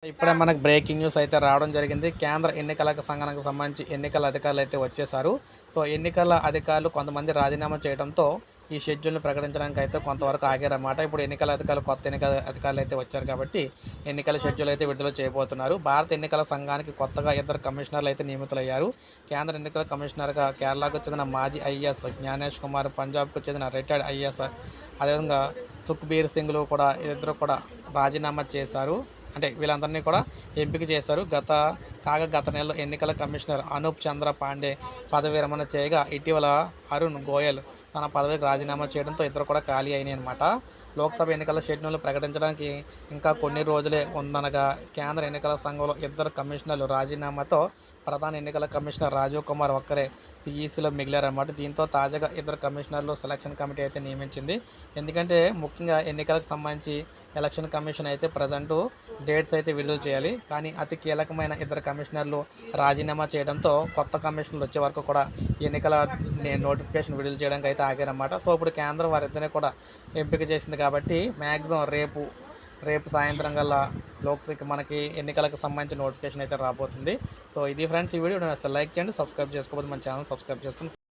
ఇప్పుడే మనకు breaking news అయితే రావడం జరిగింది. కేంద్ర ఎన్నికల సంఘానికి సంబంధించి ఎన్నికల అధికారులు అయితే వచ్చేసారు. సో, ఎన్నికల అధికారులు కొంతమంది రాజీనామా చేయడంతో ఈ షెడ్యూల్‌ని ప్రకటించడానికి అయితే కొంతవరకు ఆగారన్నమాట. ఇప్పుడు ఎన్నికల అధికారులు కొత్త ఎన్నికల అధికారులు అయితే వచ్చారు కాబట్టి ఎన్నికల షెడ్యూల్ అయితే విడుదల చేయబోతున్నారు. భారత ఎన్నికల సంఘానికి కొత్తగా ఇద్దరు కమిషనర్లు అయితే నియమితులయ్యారు. కేంద్ర ఎన్నికల కమిషనర్‌గా కేరళకు చెందిన మాజీ ఐఏఎస్ జ్ఞానేష్ కుమార్, పంజాబ్‌కు చెందిన రిటైర్డ్ ఐఏఎస్ అదేవిధంగా సుఖ్బీర్ సింగ్‌లు కూడా ఇద్దరు కూడా రాజీనామా చేశారు. అంటే వీళ్ళందరినీ కూడా ఎంపిక చేశారు. గత నెలలో ఎన్నికల కమిషనర్ అనూప్ చంద్ర పాండే పదవి విరమణ చేయగా ఇటీవల అరుణ్ గోయల్ తన పదవికి రాజీనామా చేయడంతో ఇద్దరు కూడా ఖాళీ అయినాయన్నమాట. లోక్సభ ఎన్నికల షెడ్యూల్ను ప్రకటించడానికి ఇంకా కొన్ని రోజులే ఉందనగా కేంద్ర ఎన్నికల సంఘంలో ఇద్దరు కమిషనర్లు రాజీనామాతో ప్రధాన ఎన్నికల కమిషనర్ రాజీవ్ కుమార్ ఒక్కరే సిఈసిలో మిగిలారన్నమాట. దీంతో తాజాగా ఇద్దరు కమిషనర్లు సెలక్షన్ కమిటీ అయితే నియమించింది. ఎందుకంటే ముఖ్యంగా ఎన్నికలకు సంబంధించి ఎలక్షన్ కమిషన్ అయితే ప్రజెంటు డేట్స్ అయితే విడుదల చేయాలి. కానీ అతి కీలకమైన ఇద్దరు కమిషనర్లు రాజీనామా చేయడంతో కొత్త కమిషనర్లు వచ్చే వరకు కూడా ఎన్నికల నోటిఫికేషన్ విడుదల చేయడానికి అయితే ఆగారన్నమాట. సో, ఇప్పుడు కేంద్రం వారిద్దరిని కూడా ఎంపిక చేసింది కాబట్టి మ్యాక్సిమం రేపు సాయంత్రం కల్లా లోక్సభకి మనకి ఎన్నికలకు సంబంధించిన నోటిఫికేషన్ అయితే రాబోతుంది. సో, ఇది ఫ్రెండ్స్ ఈ వీడియో అసలు లైక్ చేయండి, సబ్స్క్రైబ్ చేసుకోకపోతే మన ఛానల్ సబ్స్క్రైబ్ చేసుకుని